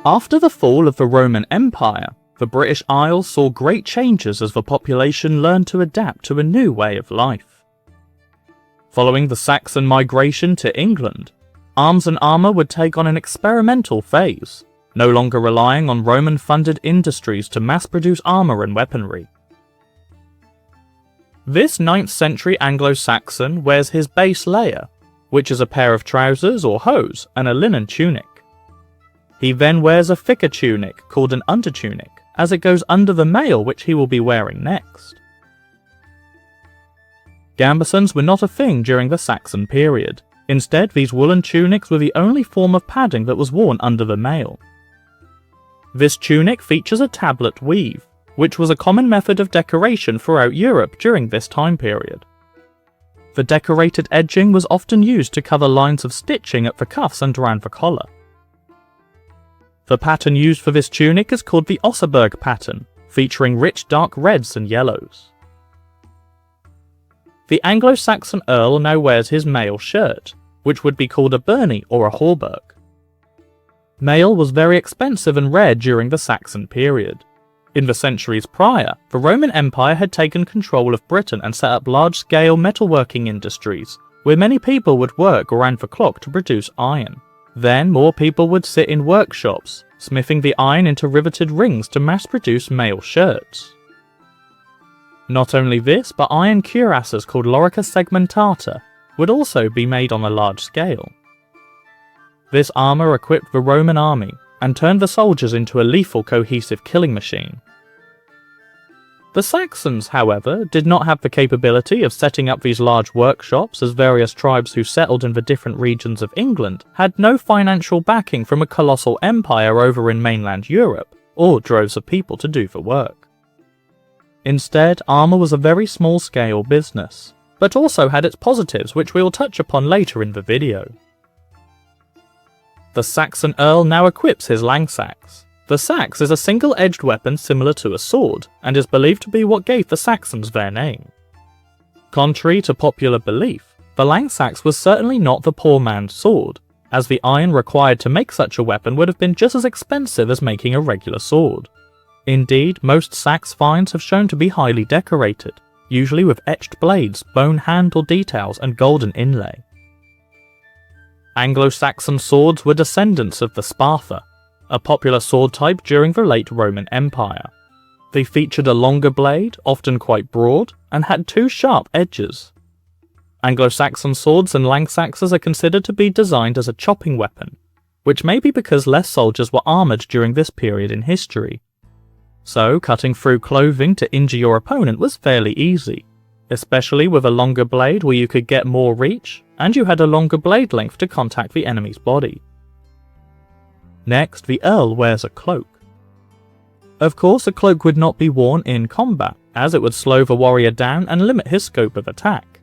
After the fall of the Roman Empire, the British Isles saw great changes as the population learned to adapt to a new way of life. Following the Saxon migration to England, arms and armour would take on an experimental phase, no longer relying on Roman-funded industries to mass-produce armour and weaponry. This 9th century Anglo-Saxon wears his base layer, which is a pair of trousers or hose and a linen tunic. He then wears a thicker tunic called an undertunic, as it goes under the mail which he will be wearing next. Gambesons were not a thing during the Saxon period. Instead, these woolen tunics were the only form of padding that was worn under the mail. This tunic features a tablet weave, which was a common method of decoration throughout Europe during this time period. The decorated edging was often used to cover lines of stitching at the cuffs and around the collar. The pattern used for this tunic is called the Osseberg pattern, featuring rich dark reds and yellows. The Anglo-Saxon Earl now wears his mail shirt, which would be called a byrnie or a hauberk. Mail was very expensive and rare during the Saxon period. In the centuries prior, the Roman Empire had taken control of Britain and set up large-scale metalworking industries, where many people would work around the clock to produce iron. Then more people would sit in workshops, smithing the iron into riveted rings to mass-produce mail shirts. Not only this, but iron cuirasses called lorica segmentata would also be made on a large scale. This armour equipped the Roman army and turned the soldiers into a lethal cohesive killing machine. The Saxons, however, did not have the capability of setting up these large workshops, as various tribes who settled in the different regions of England had no financial backing from a colossal empire over in mainland Europe, or droves of people to do the work. Instead, armour was a very small-scale business, but also had its positives, which we will touch upon later in the video. The Saxon Earl now equips his langsax. The sax is a single-edged weapon similar to a sword, and is believed to be what gave the Saxons their name. Contrary to popular belief, the langsax was certainly not the poor man's sword, as the iron required to make such a weapon would have been just as expensive as making a regular sword. Indeed, most sax finds have shown to be highly decorated, usually with etched blades, bone handle details, and golden inlay. Anglo-Saxon swords were descendants of the spatha, a popular sword type during the late Roman Empire. They featured a longer blade, often quite broad, and had two sharp edges. Anglo-Saxon swords and langsaxes are considered to be designed as a chopping weapon, which may be because less soldiers were armoured during this period in history. So, cutting through clothing to injure your opponent was fairly easy, especially with a longer blade where you could get more reach, and you had a longer blade length to contact the enemy's body. Next, the Earl wears a cloak. Of course, a cloak would not be worn in combat, as it would slow the warrior down and limit his scope of attack.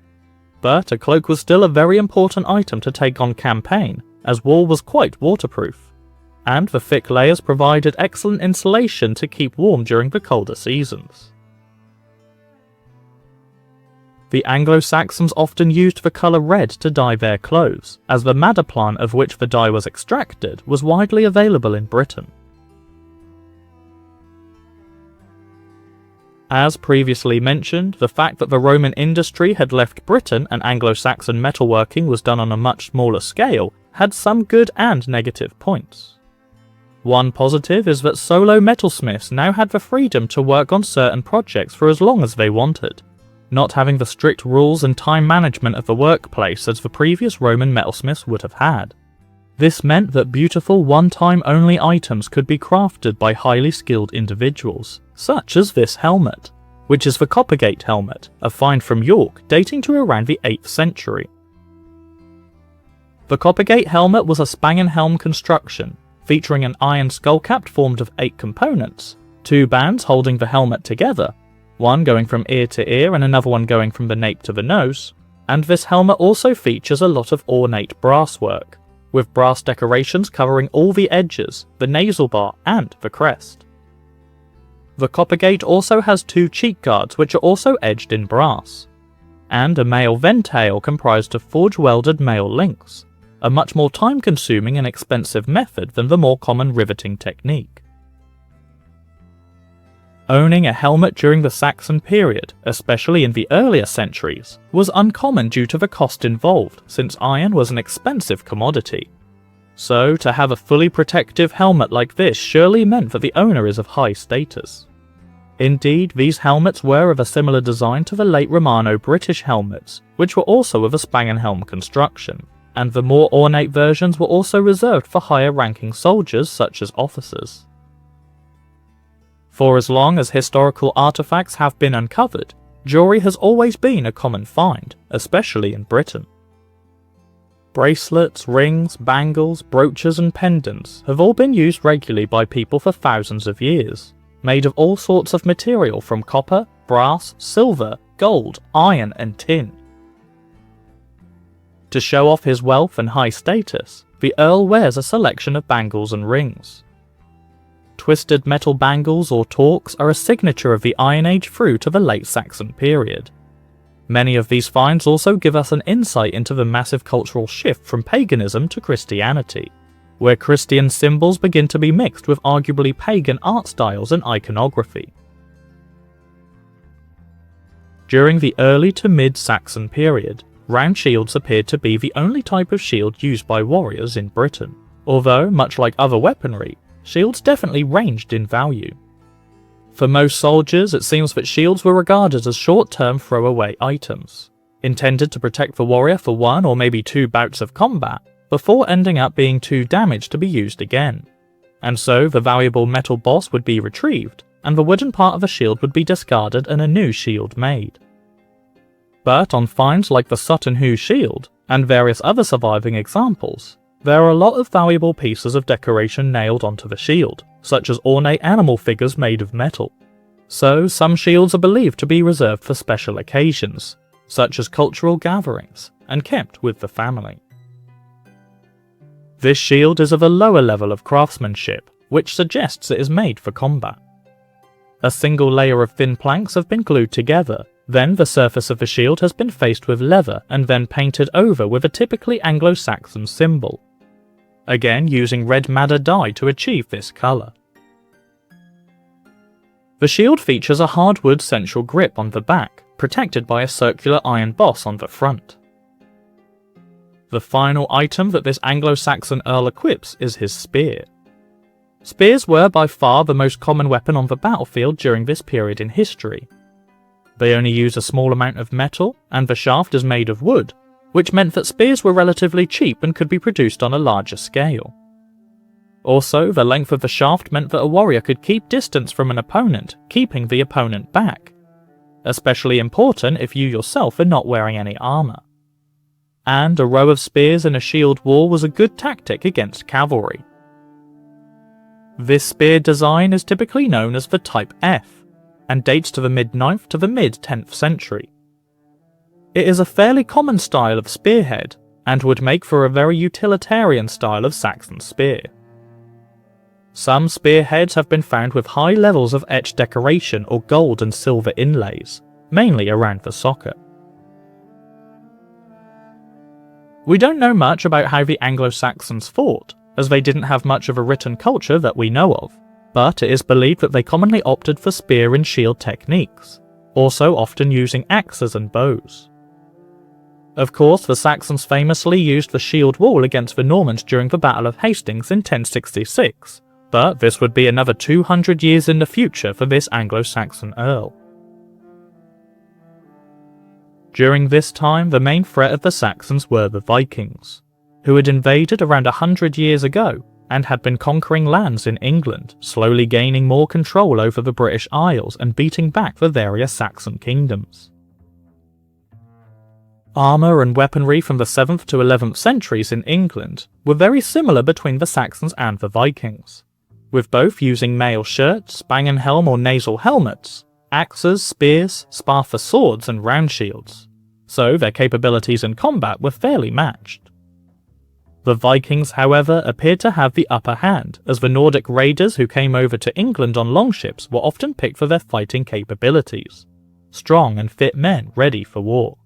But a cloak was still a very important item to take on campaign, as wool was quite waterproof, and the thick layers provided excellent insulation to keep warm during the colder seasons. The Anglo-Saxons often used the colour red to dye their clothes, as the madder plant of which the dye was extracted was widely available in Britain. As previously mentioned, the fact that the Roman industry had left Britain and Anglo-Saxon metalworking was done on a much smaller scale had some good and negative points. One positive is that solo metalsmiths now had the freedom to work on certain projects for as long as they wanted, not having the strict rules and time management of the workplace as the previous Roman metalsmiths would have had. This meant that beautiful one-time only items could be crafted by highly skilled individuals, such as this helmet, which is the Coppergate helmet, a find from York dating to around the 8th century. The Coppergate helmet was a spangenhelm construction, featuring an iron skullcap formed of 8 components, 2 bands holding the helmet together, one going from ear to ear and another one going from the nape to the nose, and this helmet also features a lot of ornate brass work, with brass decorations covering all the edges, the nasal bar and the crest. The Coppergate also has 2 cheek guards which are also edged in brass, and a mail ventail comprised of forge-welded mail links, a much more time-consuming and expensive method than the more common riveting technique. Owning a helmet during the Saxon period, especially in the earlier centuries, was uncommon due to the cost involved, since iron was an expensive commodity. So, to have a fully protective helmet like this surely meant that the owner is of high status. Indeed, these helmets were of a similar design to the late Romano-British helmets, which were also of a Spangenhelm construction, and the more ornate versions were also reserved for higher-ranking soldiers such as officers. For as long as historical artifacts have been uncovered, jewelry has always been a common find, especially in Britain. Bracelets, rings, bangles, brooches and pendants have all been used regularly by people for thousands of years, made of all sorts of material from copper, brass, silver, gold, iron and tin. To show off his wealth and high status, the Earl wears a selection of bangles and rings. Twisted metal bangles or torques are a signature of the Iron Age through to the late Saxon period. Many of these finds also give us an insight into the massive cultural shift from paganism to Christianity, where Christian symbols begin to be mixed with arguably pagan art styles and iconography. During the early to mid-Saxon period, round shields appeared to be the only type of shield used by warriors in Britain, although, much like other weaponry, shields definitely ranged in value. For most soldiers, it seems that shields were regarded as short-term throwaway items, intended to protect the warrior for one or maybe two bouts of combat, before ending up being too damaged to be used again. And so the valuable metal boss would be retrieved, and the wooden part of the shield would be discarded and a new shield made. But on finds like the Sutton Hoo shield, and various other surviving examples, there are a lot of valuable pieces of decoration nailed onto the shield, such as ornate animal figures made of metal. So some shields are believed to be reserved for special occasions, such as cultural gatherings, and kept with the family. This shield is of a lower level of craftsmanship, which suggests it is made for combat. A single layer of thin planks have been glued together, then the surface of the shield has been faced with leather and then painted over with a typically Anglo Saxon symbol, again using red madder dye to achieve this colour. The shield features a hardwood central grip on the back, protected by a circular iron boss on the front. The final item that this Anglo-Saxon Earl equips is his spear. Spears were by far the most common weapon on the battlefield during this period in history. They only use a small amount of metal, and the shaft is made of wood, which meant that spears were relatively cheap and could be produced on a larger scale. Also, the length of the shaft meant that a warrior could keep distance from an opponent, keeping the opponent back, especially important if you yourself are not wearing any armour. And a row of spears in a shield wall was a good tactic against cavalry. This spear design is typically known as the Type F, and dates to the mid-9th to the mid-10th century. It is a fairly common style of spearhead, and would make for a very utilitarian style of Saxon spear. Some spearheads have been found with high levels of etched decoration or gold and silver inlays, mainly around the socket. We don't know much about how the Anglo-Saxons fought, as they didn't have much of a written culture that we know of, but it is believed that they commonly opted for spear and shield techniques, also often using axes and bows. Of course, the Saxons famously used the shield wall against the Normans during the Battle of Hastings in 1066, but this would be another 200 years in the future for this Anglo-Saxon Earl. During this time, the main threat of the Saxons were the Vikings, who had invaded around 100 years ago and had been conquering lands in England, slowly gaining more control over the British Isles and beating back the various Saxon kingdoms. Armour and weaponry from the 7th to 11th centuries in England were very similar between the Saxons and the Vikings, with both using mail shirts, Spangenhelm or nasal helmets, axes, spears, spar swords and round shields, so their capabilities in combat were fairly matched. The Vikings, however, appeared to have the upper hand, as the Nordic raiders who came over to England on longships were often picked for their fighting capabilities, strong and fit men ready for war.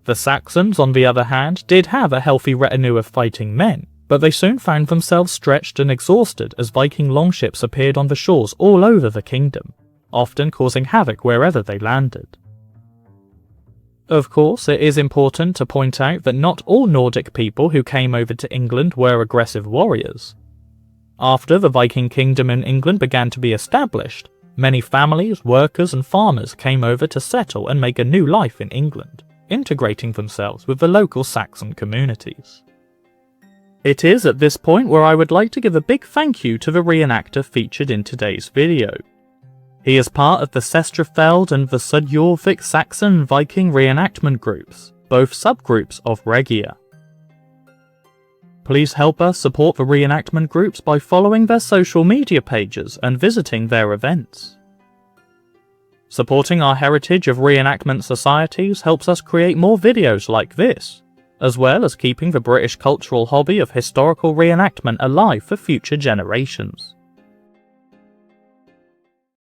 The Saxons, on the other hand, did have a healthy retinue of fighting men, but they soon found themselves stretched and exhausted as Viking longships appeared on the shores all over the kingdom, often causing havoc wherever they landed. Of course, it is important to point out that not all Nordic people who came over to England were aggressive warriors. After the Viking kingdom in England began to be established, many families, workers and farmers came over to settle and make a new life in England, integrating themselves with the local Saxon communities. It is at this point where I would like to give a big thank you to the reenactor featured in today's video. He is part of the Sestrafeld and the Sudjorvik Saxon Viking reenactment groups, both subgroups of Regia. Please help us support the reenactment groups by following their social media pages and visiting their events. Supporting our heritage of reenactment societies helps us create more videos like this, as well as keeping the British cultural hobby of historical reenactment alive for future generations.